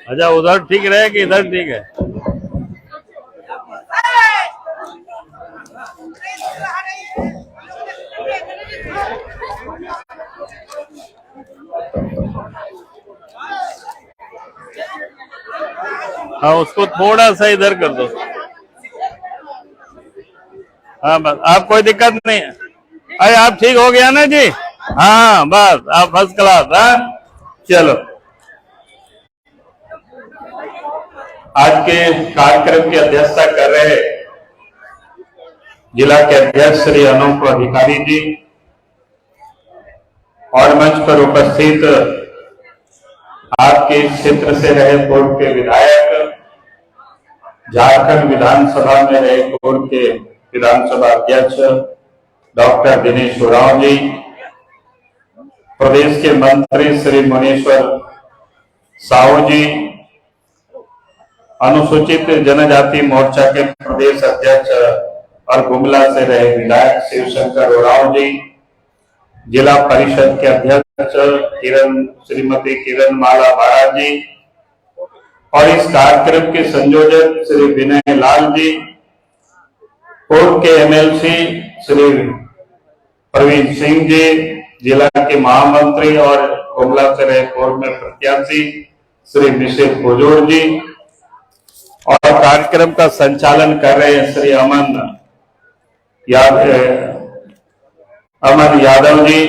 अच्छा, उधर ठीक रहे कि इधर ठीक है? हाँ, उसको थोड़ा सा इधर कर दो। हाँ बस, आप कोई दिक्कत नहीं है। अरे आप ठीक हो गया ना जी? हाँ बस, आप फर्स्ट क्लास। हाँ चलो, आज के कार्यक्रम की अध्यक्षता कर रहे जिला के अध्यक्ष श्री अनूप अधिकारी जी और मंच पर उपस्थित आपके क्षेत्र से रहे पूर्व के विधायक, झारखंड विधानसभा में रहे पूर्व के विधानसभा अध्यक्ष डॉक्टर दिनेश उरांव जी, प्रदेश के मंत्री श्री मुनीश्वर साहू जी, अनुसूचित जनजाति मोर्चा के प्रदेश अध्यक्ष और गुमला से रहे विधायक शिवशंकर उरांव जी, जिला परिषद के अध्यक्ष श्रीमती किरण माला महाराज जी और इस कार्यक्रम के संयोजक श्री विनय लाल जी, पूर्व के एमएलसी श्री प्रवीण सिंह जी, जिला के महामंत्री और गुमला से रहे पूर्व में प्रत्याशी श्री निशित हुजूर जी और कार्यक्रम का संचालन कर रहे हैं श्री अमन यादव जी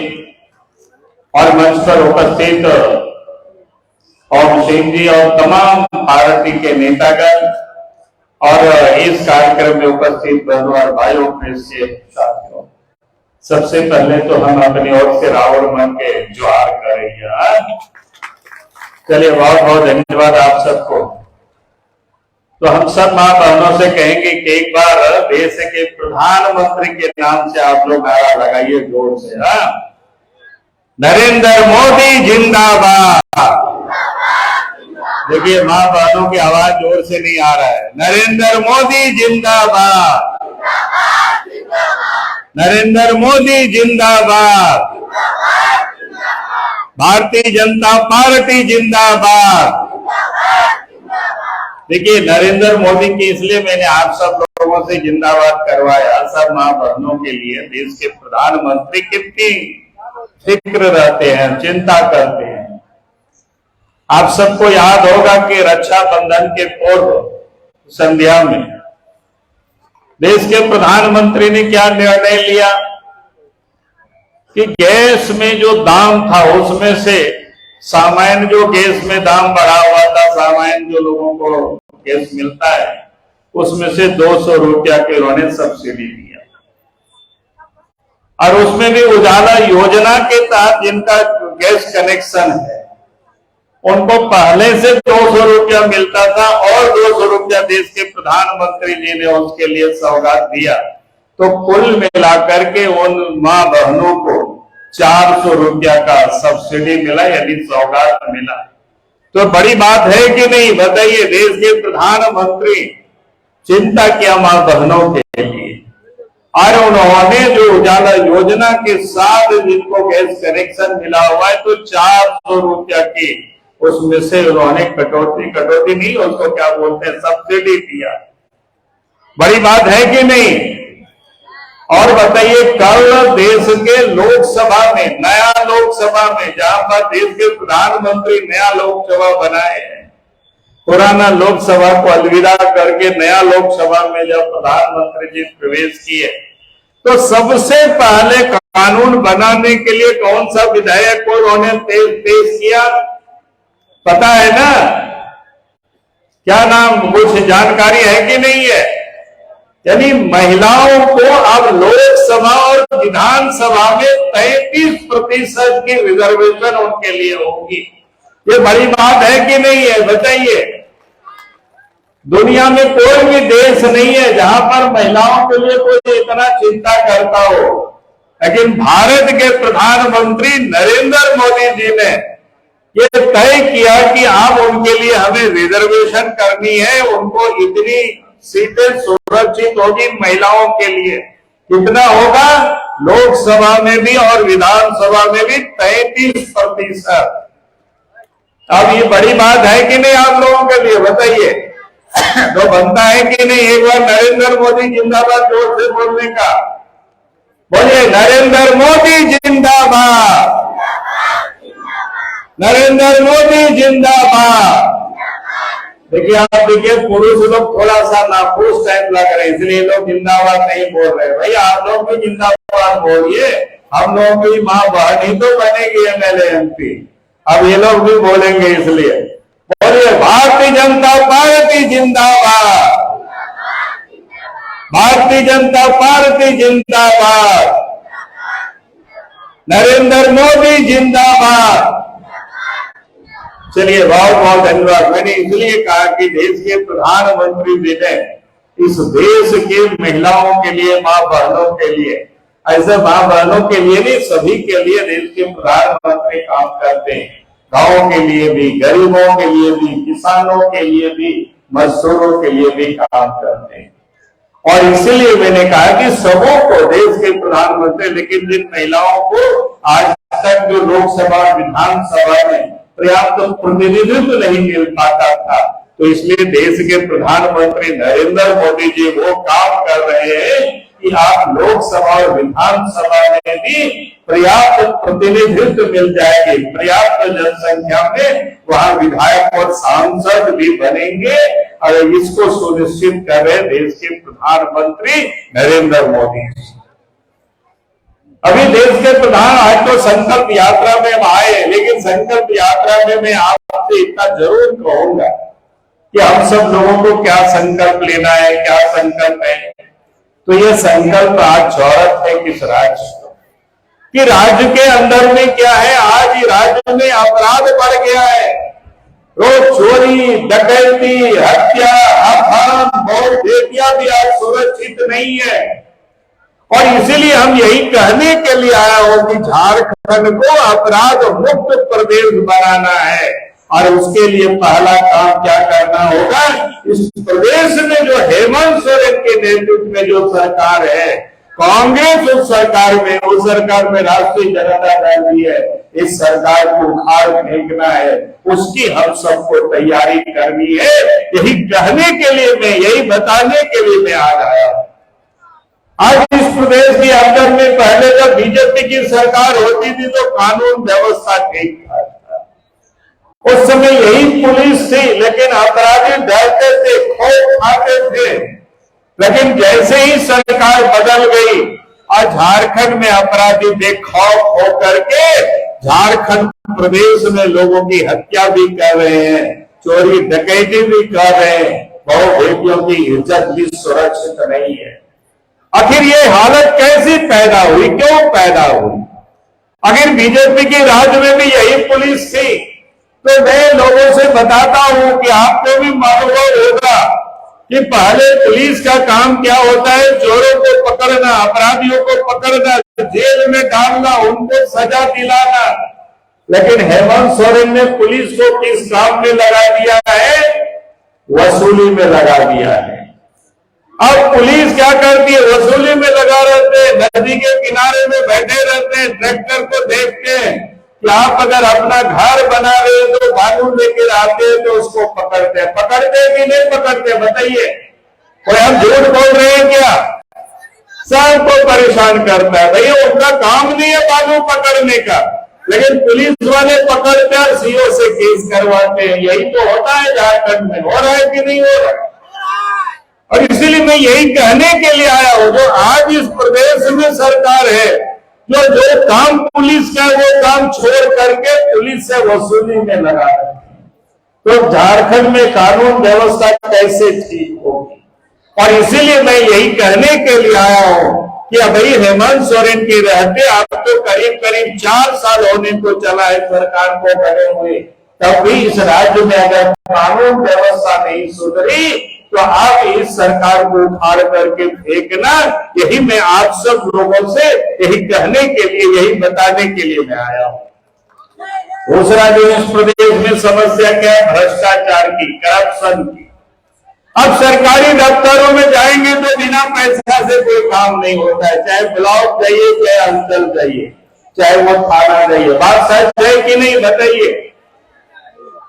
और मंच पर उपस्थित ओम सिंह जी और तमाम पार्टी के नेतागण और इस कार्यक्रम में उपस्थित बहनों और भाइयों, प्रेस के साथियों, सबसे पहले तो हम अपनी ओर से रावण मन के जोहार करेंगे। चलिए, बहुत बहुत धन्यवाद आप सबको। तो हम सब मां बहनों से कहेंगे कि एक बार देश के प्रधानमंत्री के नाम से आप लोग नारा लगाइए जोर से। नरेंद्र मोदी जिंदाबाद। देखिए, मां बहनों की आवाज जोर से नहीं आ रहा है। नरेंद्र मोदी जिंदाबाद, नरेंद्र मोदी जिंदाबाद, भारतीय जनता पार्टी जिंदाबाद। देखिए, नरेंद्र मोदी की इसलिए मैंने आप सब लोगों से जिंदाबाद करवाया, सब मां बहनों के लिए। देश के प्रधानमंत्री कितनी फिक्र रहते हैं, चिंता करते हैं। आप सबको याद होगा कि रक्षाबंधन के पूर्व संध्या में देश के प्रधानमंत्री ने क्या निर्णय लिया कि गैस में जो दाम था उसमें से सामान्य जो गैस में दाम बढ़ा हुआ था, सामान्य जो लोगों को गैस मिलता है, उसमें से 200 रुपया की उन्होंने सब्सिडी दिया। और उसमें भी उजाला योजना के तहत जिनका गैस कनेक्शन है उनको पहले से 200 रुपया मिलता था और 200 रुपया देश के प्रधानमंत्री जी ने उसके लिए सौगात दिया। तो कुल मिलाकर के उन मां बहनों को 400 रुपया का सब्सिडी मिला, यानी सौगात मिला। तो बड़ी बात है कि नहीं, बताइए। देश के प्रधानमंत्री चिंता किया मां बहनों के लिए और उन्होंने जो उजाला योजना के साथ जिनको गैस कनेक्शन मिला हुआ है तो 400 रुपया की उसमें से उन्होंने कटौती नहीं, उसको क्या बोलते हैं, सब्सिडी दिया। बड़ी बात है कि नहीं। और बताइए, कल देश के लोकसभा में, नया लोकसभा में, जहां पर देश के प्रधानमंत्री नया लोकसभा बनाए हैं, पुराना लोकसभा को अलविदा करके नया लोकसभा में जब प्रधानमंत्री जी प्रवेश किए तो सबसे पहले कानून बनाने के लिए कौन सा विधेयक को उन्होंने पेश किया, पता है ना? क्या नाम, कुछ जानकारी है कि नहीं है? यानी महिलाओं को अब लोकसभा और विधानसभा में 33% की रिजर्वेशन उनके लिए होगी। ये बड़ी बात है कि नहीं है, बताइए। दुनिया में कोई भी देश नहीं है जहां पर महिलाओं के लिए कोई इतना चिंता करता हो, लेकिन भारत के प्रधानमंत्री नरेंद्र मोदी जी ने ये तय किया कि आप उनके लिए हमें रिजर्वेशन करनी है, उनको इतनी सीटें सुरक्षित होगी महिलाओं के लिए। कितना होगा? लोकसभा में भी और विधानसभा में भी 33%। अब ये बड़ी बात है कि नहीं आप लोगों के लिए, बताइए। तो बनता है कि नहीं एक बार नरेंद्र मोदी जिंदाबाद जोर से बोलने का? बोलिए, नरेंद्र मोदी जिंदाबाद, नरेंद्र मोदी जिंदाबाद। देखिए, आप देखिए, पुरुष लोग थोड़ा सा नाखुश टाइप लग रहे हैं, इसलिए लोग जिंदाबाद नहीं बोल रहे। भाई आप लोग भी जिंदाबाद बोलिए, हम लोगों की माँ बहन ही तो बनेगी MLA MP। अब ये लोग भी बोलेंगे, इसलिए बोलिए, भारतीय जनता पार्टी जिंदाबाद, भारतीय जनता पार्टी जिंदाबाद, नरेंद्र मोदी जिंदाबाद। चलिए, बहुत बहुत धन्यवाद। मैंने इसलिए कहा कि देश के प्रधानमंत्री जी ने इस देश के महिलाओं के लिए, मां बहनों के लिए, ऐसे मां बहनों के लिए नहीं, सभी के लिए देश के प्रधानमंत्री काम करते हैं। गांवों के लिए भी, गरीबों के लिए भी, किसानों के लिए भी, मजदूरों के लिए भी काम करते हैं। और इसलिए मैंने कहा कि सबों को, देश के प्रधानमंत्री, लेकिन जिन महिलाओं को आज तक जो लोकसभा विधानसभा में पर्याप्त प्रतिनिधित्व नहीं मिल पाता था, तो इसलिए देश के प्रधानमंत्री नरेंद्र मोदी जी वो काम कर रहे हैं कि आप लोकसभा और विधानसभा में भी पर्याप्त प्रतिनिधित्व मिल जाएगी, पर्याप्त जनसंख्या में वहां विधायक और सांसद भी बनेंगे। और इसको सुनिश्चित कर रहे देश के प्रधानमंत्री नरेंद्र मोदी जी। अभी देश के प्रधान, आज तो संकल्प यात्रा में हम आए, लेकिन संकल्प यात्रा में मैं आपसे इतना जरूर कहूंगा कि हम सब लोगों को क्या संकल्प लेना है, क्या संकल्प है। तो ये संकल्प आज जरूरत है किस राज्य कि राज्य के अंदर में क्या है, आज ही राज्य में अपराध बढ़ गया है। रोज चोरी, डकैती, हत्या, अपहरण, बहुत बेटियां भी आज सुरक्षित नहीं है। और इसीलिए हम यही कहने के लिए आया हूं कि झारखंड को अपराध मुक्त प्रदेश बनाना है। और उसके लिए पहला काम क्या करना होगा, इस प्रदेश में जो हेमंत सोरेन के नेतृत्व में जो सरकार है, कांग्रेस उस सरकार में राष्ट्रीय जनता दल है, इस सरकार को उखाड़ फेंकना है, उसकी हम सबको तैयारी करनी है। यही कहने के लिए मैं, यही बताने के लिए मैं आज आया हूं। आज इस प्रदेश के अंदर में पहले जब बीजेपी की सरकार होती थी तो कानून व्यवस्था ठीक था, उस समय यही पुलिस थी, लेकिन अपराधी डरते थे, खौफ खाते थे। लेकिन जैसे ही सरकार बदल गई, आज झारखंड में अपराधी बेखौफ होकर के झारखंड प्रदेश में लोगों की हत्या भी कर रहे हैं, चोरी डकैती भी कर रहे हैं, बहु बेटियों की इज्जत भी सुरक्षित नहीं है। आखिर ये हालत कैसी पैदा हुई, क्यों पैदा हुई? अगर बीजेपी के राज्य में भी यही पुलिस थी तो मैं लोगों से बताता हूं कि आपको भी मालूम होगा कि पहले पुलिस का काम क्या होता है, चोरों को पकड़ना, अपराधियों को पकड़ना, जेल में डालना, उनको सजा दिलाना। लेकिन हेमंत सोरेन ने पुलिस को किस काम में लगा दिया है? वसूली में लगा दिया है। अब पुलिस क्या करती है? वसूली में लगा रहते हैं, नदी के किनारे में बैठे रहते हैं, ट्रैक्टर को देखते हैं कि आप अगर अपना घर बना रहे हो तो बालू लेकर आते हैं तो उसको पकड़ते हैं। पकड़ते कि नहीं पकड़ते, बताइए? कोई हम झूठ बोल रहे हैं क्या? सबको परेशान करता है। भैया उनका काम नहीं है बालू पकड़ने का, लेकिन पुलिस वाले पकड़कर सीओ से केस करवाते हैं। यही तो होता है झारखंड में। हो रहा है कि नहीं हो रहा? और इसीलिए मैं यही कहने के लिए आया हूं, जो आज इस प्रदेश में सरकार है, जो काम पुलिस का वो काम छोड़ करके पुलिस से वसूली में लगा रहे हैं, तो झारखंड में कानून व्यवस्था कैसे ठीक होगी? और इसीलिए मैं यही कहने के लिए आया हूं कि अभी हेमंत सोरेन के रहते आपको करीब करीब 4 साल होने को चला है सरकार को बने हुए, तब भी इस राज्य में अगर कानून व्यवस्था नहीं सुधरी तो आप इस सरकार को उखाड़ करके फेंकना। यही मैं आप सब लोगों से यही कहने के लिए, यही बताने के लिए मैं आया हूं। दूसरा जो इस प्रदेश में समस्या क्या है? भ्रष्टाचार की, करप्शन की। अब सरकारी दफ्तरों में जाएंगे तो बिना पैसा से कोई काम नहीं होता है, चाहे ब्लॉक जाइए, चाहे अंचल जाइए, चाहे वो थाना जाइए। बात सच है कि नहीं बताइए?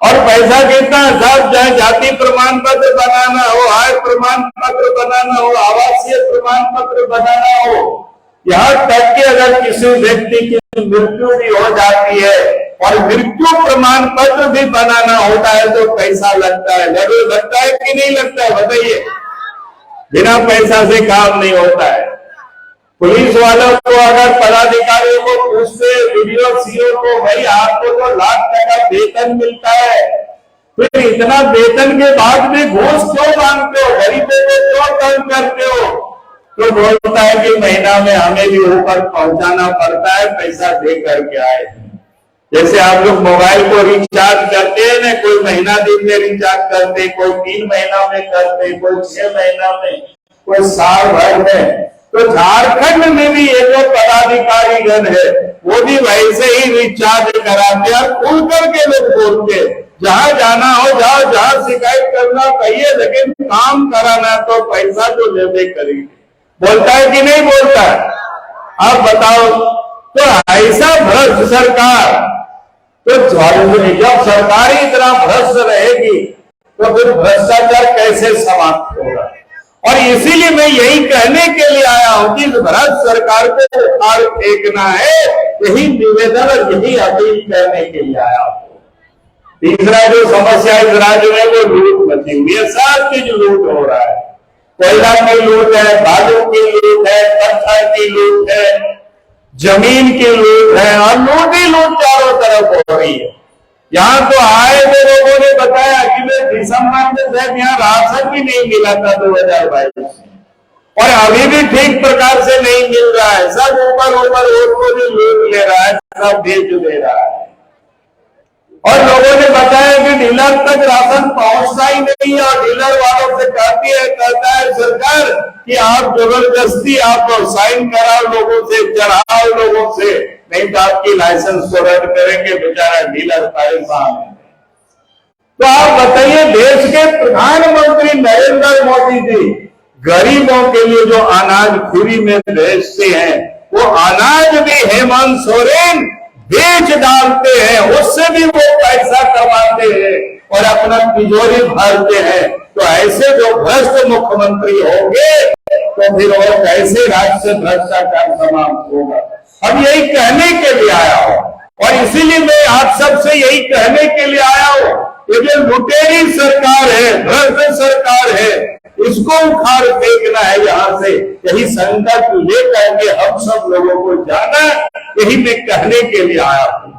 और पैसा कितना है साहब? चाहे जाति प्रमाण पत्र बनाना हो, आय प्रमाण पत्र बनाना हो, आवासीय प्रमाण पत्र बनाना हो, यहाँ तक कि अगर किसी व्यक्ति की मृत्यु भी हो जाती है और मृत्यु प्रमाण पत्र भी बनाना होता है तो पैसा लगता है। जरूर लगता है कि नहीं लगता है बताइए? बिना पैसा से काम नहीं होता है। पुलिस वालों को अगर पदाधिकारियों को पूछते, वीडियो सीओ को, भाई आपको तो लाख टका वेतन मिलता है, फिर इतना वेतन के बाद भी घूस क्यों मांगते हो, गरीबों को क्यों तंग करते हो? तो बोलता है कि महीना में हमें भी ऊपर पहुंचाना पड़ता है, पैसा दे करके आए। जैसे आप लोग मोबाइल को रिचार्ज करते हैं ना, कोई महीना दिन में रिचार्ज करते, कोई 3 महीना में करते, कोई 6 महीना में, कोई साल भर में। तो झारखंड में भी ये जो पदाधिकारी गण है वो भी वैसे ही रिचार्ज कराते हैं, खुल करके लोग बोलते, जहां जाना हो जाओ, जहां शिकायत करना कहिए, लेकिन काम कराना तो पैसा तो लेते करेंगे। बोलता है कि नहीं बोलता है? आप बताओ। तो ऐसा भ्रष्ट सरकार, तो जब सरकार ही इतना भ्रष्ट रहेगी तो फिर भ्रष्टाचार कैसे समाप्त होगा? और इसीलिए मैं यही कहने के लिए आया हूं कि भ्रष्ट सरकार को उखाड़ फेंकना है, यही निवेदन और यही अपील करने के लिए आया हूं। तीसरा जो समस्या इस राज्य में वो लूट मची हुई है, सब चीज लूट हो रहा है। कोयला की लूट है, बालू की लूट है, पत्थर की लूट है, जमीन की लूट है, और लूट ही लूट चारों तरफ हो रही है। यहाँ तो आए थे लोगों ने बताया कि दिसंबर में शायद यहाँ राशन भी नहीं मिला था 2022 में, और अभी भी ठीक प्रकार से नहीं मिल रहा है। सब ऊपर उसको भी लूट ले रहा है, सब बेच दे रहा है। और लोगों ने बताया कि डीलर तक राशन पहुंचता ही नहीं है, और डीलर वालों से कहता है सरकार कि आप जबरदस्ती आप साइन कराओ लोगों से, चढ़ाओ लोगों से, नहीं तो आपकी लाइसेंस को रद्द करेंगे। बेचारा डीलर परेशान है। तो आप बताइए, देश के प्रधानमंत्री नरेंद्र मोदी जी गरीबों के लिए जो अनाज फ्री में भेजते हैं, वो अनाज भी हेमंत सोरेन बेच डालते हैं, उससे भी वो पैसा कमाते हैं और अपना तिजोरी भरते हैं। तो ऐसे जो भ्रष्ट मुख्यमंत्री होंगे तो फिर वो कैसे राज्य से भ्रष्टाचार समाप्त होगा? अब यही कहने के लिए आया हूं, और इसीलिए मैं आप सबसे यही कहने के लिए आया हूं, ये जो लुटेरी सरकार है, भ्रष्ट सरकार है, इसको उखाड़ फेंकना है यहाँ से। यही संकल्प लेकर के हम सब लोगों को जाना, यही मैं कहने के लिए आया हूं।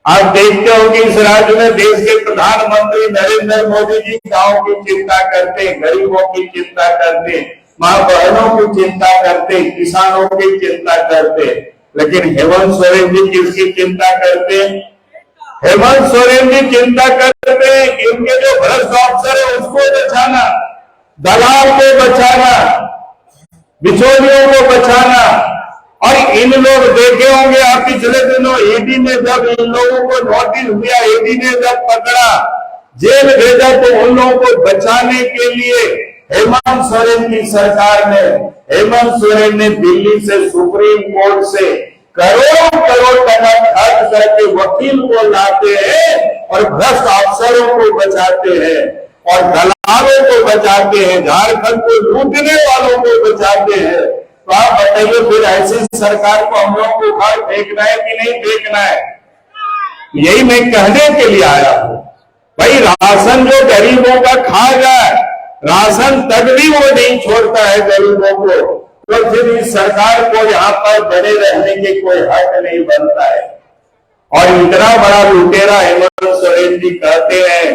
आप देखते हो कि इस राज्य में देश के प्रधानमंत्री नरेंद्र मोदी जी गांव की चिंता करते, गरीबों की चिंता करते, मां बहनों की चिंता करते, किसानों की चिंता करते, लेकिन हेमंत सोरेन जी किसकी चिंता करते? हेमंत सोरेन जी चिंता करते हैं कि उनके जो भ्रष्ट अफसर है उसको बचाना, दलाल को बचाना, बिचौलियों को बचाना। और इन लोग देखे होंगे आप पिछले दिनों ईडी ने जब इन लोगों को नोटिस दिया, ईडी ने जब पकड़ा, जेल भेजा, तो उन लोगों को बचाने के लिए हेमंत सोरेन की सरकार ने, हेमंत सोरेन ने दिल्ली से, सुप्रीम कोर्ट से करोड़ टका खर्च करके वकील को लाते हैं और भ्रष्ट अफसरों को बचाते हैं और दलालों को बचाते हैं, झारखंड को लूटने वालों को बचाते हैं। तो आप बताइए, फिर ऐसी सरकार को हम लोगों को उखाड़ फेंकना है कि नहीं फेंकना है? यही मैं कहने के लिए आया हूं। भाई राशन जो गरीबों का खा जाए, राशन तक भी वो नहीं छोड़ता है गरीबों को, तो फिर इस सरकार को यहाँ पर बने रहने के कोई हक नहीं बनता है। और इतना बड़ा लुटेरा हेमंत सोरेन जी कहते हैं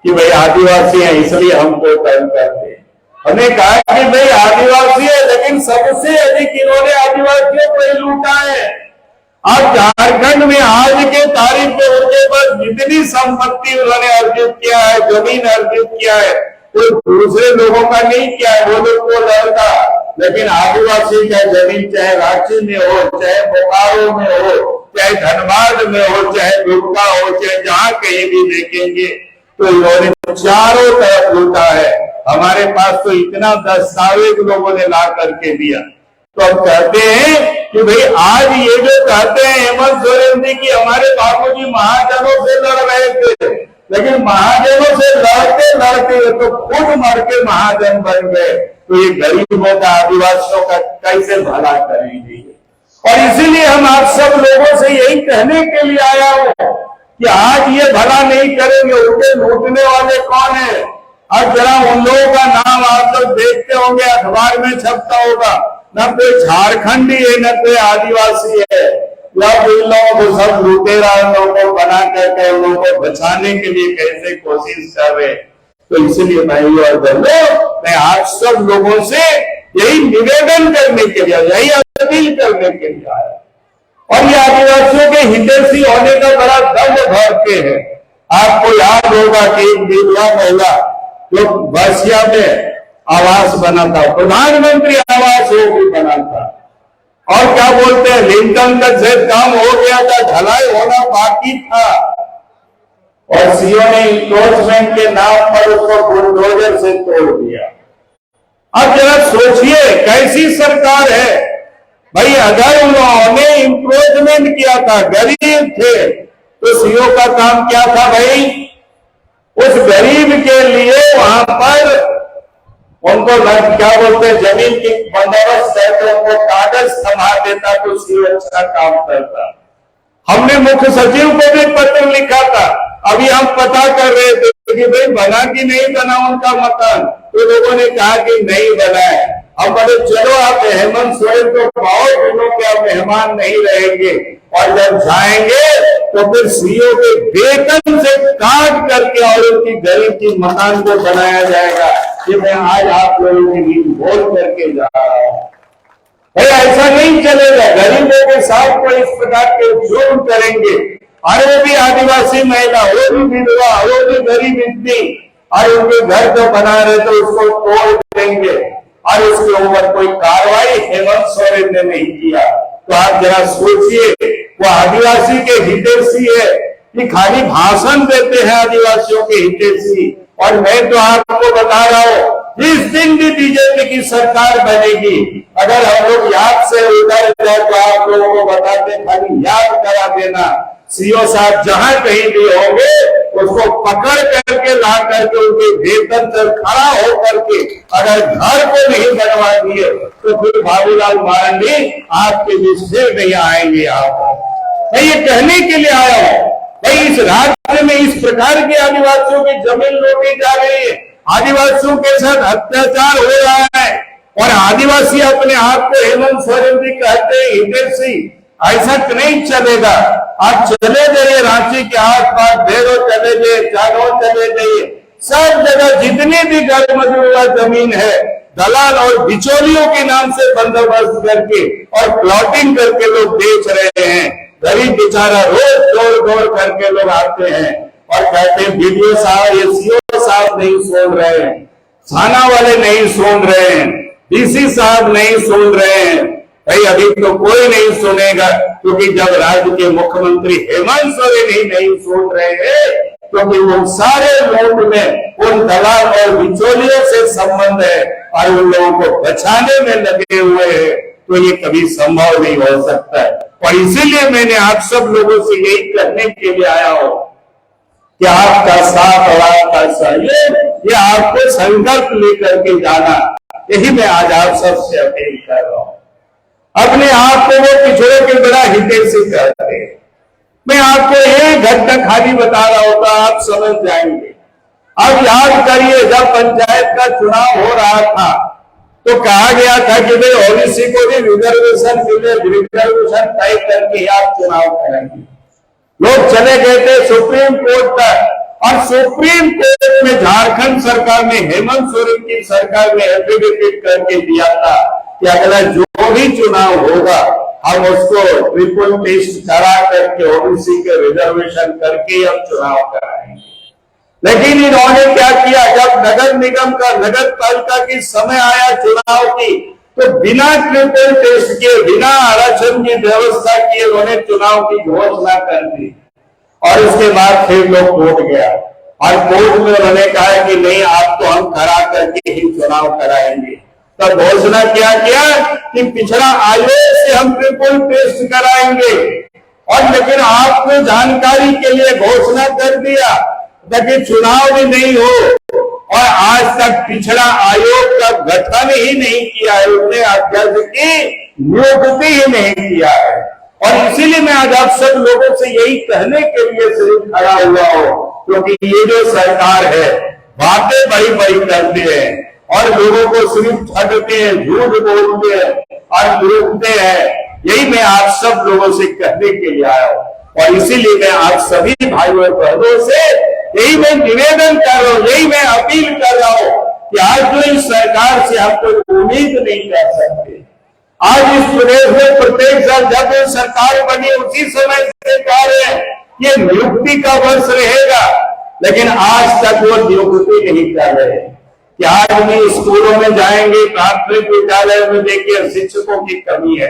कि भाई आदिवासी हैं इसलिए हमको तंग करते हैं। हमने कहा कि भाई आदिवासी है, लेकिन सबसे अधिक इन्होंने आदिवासियों को ही लूटा है। अब झारखंड में आज के तारीख में उनके पास जितनी संपत्ति उन्होंने अर्जित किया है, जमीन अर्जित किया है, तो दूसरे लोगों का नहीं किया है, वो लोग को लड़ता। लेकिन आदिवासी का जमीन चाहे रांची में हो, चाहे बोकारो में हो, चाहे धनबाद में हो, चाहे दुर्गा हो, चाहे जहां कहीं भी देखेंगे तो इन्होंने चारों तरफ लूटा है। हमारे पास तो इतना दस्तावेज लोगों ने ला करके दिया। तो अब कहते हैं कि भाई आज ये जो कहते हैं हेमंत सोरेन जी की हमारे बाबूजी महाजनों से लड़ रहे थे, लेकिन महाजनों से लड़ते लड़ते तो खुद मर के महाजन बन गए, तो ये गरीबों का आदिवासियों का कैसे भला करेंगे। और इसीलिए हम आप सब लोगों से यही कहने के लिए आया हूं कि आज ये भला नहीं करेंगे, उनके लूटने वाले कौन है। अब जरा उन लोगों का नाम आप लोग देखते होंगे, अखबार में छपता होगा, न कोई झारखंडी है न कोई आदिवासी है, या इन लोगों को सब लुटेरा लोगों को बना करके उन लोगों को बचाने के लिए कैसे कोशिश कर रहे। तो इसलिए भाइयों और बहनों, मैं आप सब लोगों से यही निवेदन करने के लिए, यही अपील करने के लिए आया। और ये आदिवासियों के हितैषी होने का बड़ा दर्द भरते हैं। आपको याद होगा कि एक विधवा महिला जो बसिया में आवास बना था, प्रधानमंत्री आवास वो भी बना था, और क्या बोलते हैं लिंटन तक से काम हो गया था, ढलाई होना बाकी था, और सीओ ने इंक्रोचमेंट के नाम पर उसको बुलडोजर से तोड़ दिया। अब जरा सोचिए कैसी सरकार है भाई। अगर उन्होंने इंक्रोचमेंट किया था, गरीब थे, तो सीओ का काम क्या था भाई, उस गरीब के लिए वहां पर उनको क्या बोलते हैं जमीन की बंदोबस्त करके उनको कागज थमा देता, तो सीओ अच्छा काम करता। हमने मुख्य सचिव को भी पत्र लिखा था, अभी हम पता कर रहे थे कि भाई बना कि नहीं बना उनका मकान, तो लोगों ने कहा कि नहीं बना है। अब बोले चलो आप हेमंत सोरेन को बहुत दिनों के आप मेहमान नहीं रहेंगे, और जब जाएंगे तो फिर सीओ के वेतन से काट करके और उनकी गरीब की मकान को बनाया जाएगा। ये मैं आज आप लोगों के लिए बोल करके जा रहा हूं। भाई ऐसा नहीं चलेगा, गरीबों के साथ कोई इस प्रकार के जुर्म करेंगे, और वो भी आदिवासी महिला, वो भी विधवा, वो भी गरीब इतनी, और उनके घर जो बना रहे तो उसको तोड़ देंगे, और उसके ऊपर कोई कार्रवाई हेमंत सोरेन ने नहीं किया। तो आप जरा सोचिए, वो आदिवासी के हितैषी है कि खाली भाषण देते हैं आदिवासियों के हितैषी। और मैं तो आपको बता रहा हूं, जिस दिन भी बीजेपी की सरकार बनेगी, अगर हम लोग याद से उधर जाए तो आप लोगों को बताते, खाली याद करा देना, सीओ साहब जहां कहीं भी होंगे उसको पकड़ करके ला करके उनके वेतन पर खड़ा हो करके अगर घर को नहीं बनवा दिए तो फिर बाबूलाल मारंडी आपके बीच फिर नहीं आएंगे। आप मैं ये कहने के लिए आया हूं भाई, इस राज्य में इस प्रकार के आदिवासियों की जमीन लूटी जा रही है, आदिवासियों के साथ अत्याचार हो रहा है, और आदिवासी अपने आप को हेमंत सोरेन भी कहते हैं हितैषी। ऐसा नहीं चलेगा। आप चले जाइए रांची के आसपास, ढेरों चले जाइए, चारों चले जाइए, सब जगह जितनी भी गैर मजरूरा जमीन है, दलाल और बिचौलियों के नाम से बंदोबस्त करके और प्लॉटिंग करके लोग बेच रहे हैं। गरीब बेचारा रोज दौड़ दौड़ करके लोग आते हैं और कहते हैं वीडियो साहब, ये सीओ साहब नहीं सुन रहे हैं, थाना वाले नहीं सुन रहे हैं, डीसी साहब नहीं सुन रहे हैं। भाई अभी तो कोई नहीं सुनेगा, क्योंकि जब राज्य के मुख्यमंत्री हेमंत सोरेन ही नहीं सुन रहे हैं, क्योंकि उन सारे लोग में उन दलाल और बिचौलियों से संबंध है और उन लोगों को बचाने में लगे हुए हैं, तो ये कभी संभव नहीं हो सकता है। और इसीलिए मैंने आप सब लोगों से यही कहने के लिए आया हूं कि आपका साथ और आपका सहयोग, ये आपको संकल्प लेकर के जाना, यही मैं आज आप सबसे अपील कर रहा हूं। अपने आप को वो पिछड़ों के बड़ा हितैषी कहते हैं। मैं आपको एक घटना खाली बता रहा होता, आप समझ जाएंगे। अब याद करिए, जब पंचायत का चुनाव हो रहा था तो कहा गया था कि भाई ओबीसी को भी रिजर्वेशन मिले, रिजर्वेशन तय करके आप चुनाव करेंगे। लोग चले गए थे सुप्रीम कोर्ट तक, और सुप्रीम कोर्ट में झारखंड सरकार ने, हेमंत सोरेन की सरकार ने एफिडेविट करके दिया था कि अगला जो भी चुनाव होगा हम उसको ट्रिपल टेस्ट करा करके ओबीसी के रिजर्वेशन करके हम चुनाव कराएंगे। लेकिन इन्होंने क्या किया, जब नगर निगम का, नगर पालिका की समय आया चुनाव की, तो बिना ट्रिपल टेस्ट के, बिना आरक्षण की व्यवस्था किए उन्होंने चुनाव की घोषणा कर दी, और उसके बाद फिर लोग वोट गया। और कोर्ट में उन्होंने कहा कि नहीं, आपको हम करा करके ही चुनाव कराएंगे। तब घोषणा क्या किया कि पिछड़ा आयोग से हम बिल्कुल टेस्ट कराएंगे। और लेकिन आपको जानकारी के लिए घोषणा कर दिया ताकि चुनाव भी नहीं हो, और आज तक पिछड़ा आयोग का गठन ही नहीं किया है, उसने अध्यक्ष की नियुक्ति ही नहीं किया है। और इसीलिए मैं आज आप सब लोगों से यही कहने के लिए सिर्फ खड़ा हुआ हूं, क्योंकि ये जो सरकार है बातें बड़ी बड़ी करते हैं और लोगों को सिर्फ ठगते हैं, झूठ बोलते हैं और लूटते हैं। यही मैं आप सब लोगों से कहने के लिए आया हूं। और इसीलिए मैं आप सभी भाइयों और बहनों से यही मैं निवेदन कर रहा हूं, यही मैं अपील कर रहा हूं कि आज जो इस सरकार से आप कोई उम्मीद नहीं कर सकते। आज इस प्रदेश में प्रत्येक साल जब ये सरकार बनी उसी समय से कह रहे हैं ये नियुक्ति का वर्ष रहेगा, लेकिन आज तक वो नियुक्ति नहीं कर रहे। कि आज भी स्कूलों में जाएंगे, प्राथमिक विद्यालय में देखिए शिक्षकों की कमी है,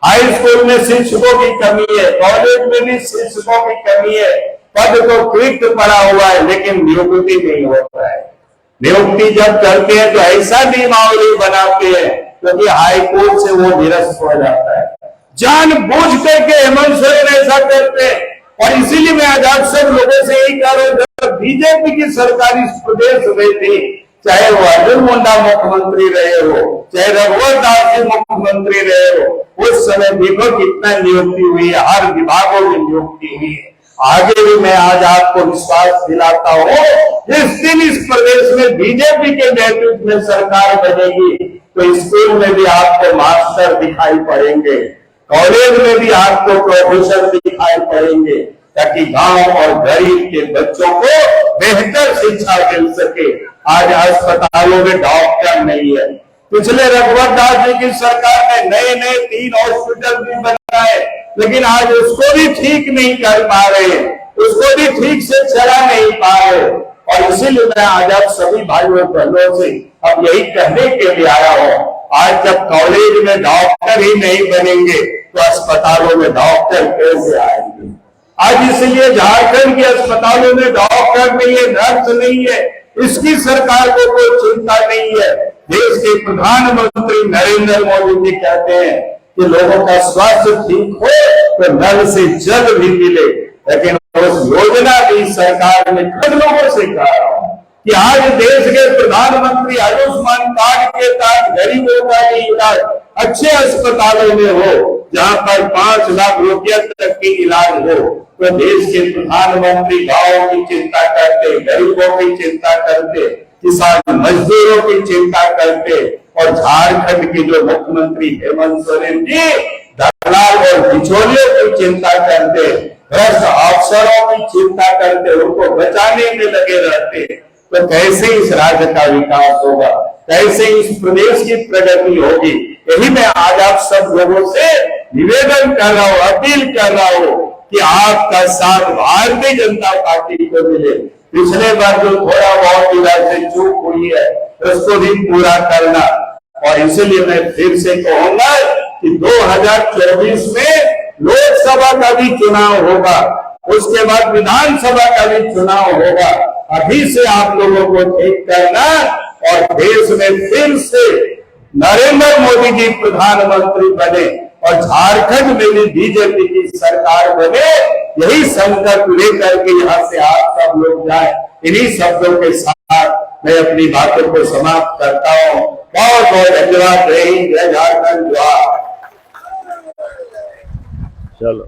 हाई स्कूल में शिक्षकों की कमी है, कॉलेज में भी शिक्षकों की कमी है। पद तो रिक्त पड़ा हुआ है लेकिन नियुक्ति नहीं होता है। नियुक्ति जब करते हैं तो ऐसा नियमावली बनाते हैं क्योंकि हाई कोर्ट से वो निरस्त हो जाता है। जानबूझ करके हेमंत सोरेन ऐसा करते हैं। और इसीलिए मैं आज आप सब लोगों से यही कह रहा हूं, बीजेपी की सरकार इस प्रदेश में थी, चाहे वो अर्जुन मुंडा मुख्यमंत्री रहे हो, चाहे रघुवर दास जी मुख्यमंत्री रहे हो, उस समय देखो कितना नियुक्ति हुई है, हर विभागों में नियुक्ति हुई है। आगे भी मैं आज आपको विश्वास दिलाता हूं, जिस दिन इस प्रदेश में बीजेपी के नेतृत्व में सरकार बनेगी तो स्कूल में भी आपको मास्टर दिखाई पड़ेंगे, कॉलेज में भी आपको प्रोफेसर दिखाई पड़ेंगे, ताकि गांव और गरीब के बच्चों को बेहतर शिक्षा मिल सके। आज अस्पतालों में डॉक्टर नहीं है। पिछले रघुवर दास जी की सरकार ने नए नए 3 हॉस्पिटल भी बनाए, लेकिन आज उसको भी ठीक नहीं कर पा रहे, उसको भी ठीक से चला नहीं पा रहे। और इसीलिए मैं आज आप सभी भाइयों बहनों से अब यही कहने के लिए आया हूं, आज जब कॉलेज में डॉक्टर ही नहीं बनेंगे तो अस्पतालों में डॉक्टर कैसे आएंगे। आज इसलिए झारखंड के अस्पतालों में डॉक्टर नहीं है, नर्स नहीं है, इसकी सरकार को कोई चिंता नहीं है। देश के प्रधानमंत्री नरेंद्र मोदी जी कहते हैं कि लोगों का स्वास्थ्य ठीक हो तो नल से जल भी मिले, लेकिन उस योजना भी सरकार ने खुद लोगों से कहा कि आज देश के प्रधानमंत्री आयुष्मान कार्ड के तहत गरीबों का भी इलाज अच्छे अस्पतालों में हो, जहां पर 5 लाख रुपया तक की इलाज हो। तो देश के प्रधानमंत्री गांवों की चिंता करते, गरीबों की चिंता करते, किसान मजदूरों की चिंता करते, और झारखंड के जो मुख्यमंत्री हेमंत सोरेन जी दलाल और बिचौलियों की चिंता करते, भ्रष्ट अफसरों की चिंता करते, उनको बचाने में लगे रहते, तो कैसे इस राज्य का विकास होगा, कैसे इस प्रदेश की प्रगति होगी। यही मैं आज आप सब लोगों से निवेदन कर रहा हूं, अपील कर रहा हूं कि आपका साथ भारतीय जनता पार्टी को मिले। पिछले बार जो थोड़ा बहुत इधर से चूक हुई है उसको भी पूरा करना। और इसलिए मैं फिर से कहूंगा कि 2024 में लोकसभा का भी चुनाव होगा, उसके बाद विधानसभा का भी चुनाव होगा। अभी से आप लोगों को ठीक करना और देश में फिर से नरेंद्र मोदी जी प्रधानमंत्री बने और झारखंड में भी बीजेपी की सरकार बने, यही संकल्प लेकर के यहाँ से आप सब लोग जाए। इन्हीं शब्दों के साथ मैं अपनी बातों को समाप्त करता हूँ। बहुत बहुत धन्यवाद। जय हिंद, जय झारखंड, जवाहर। चलो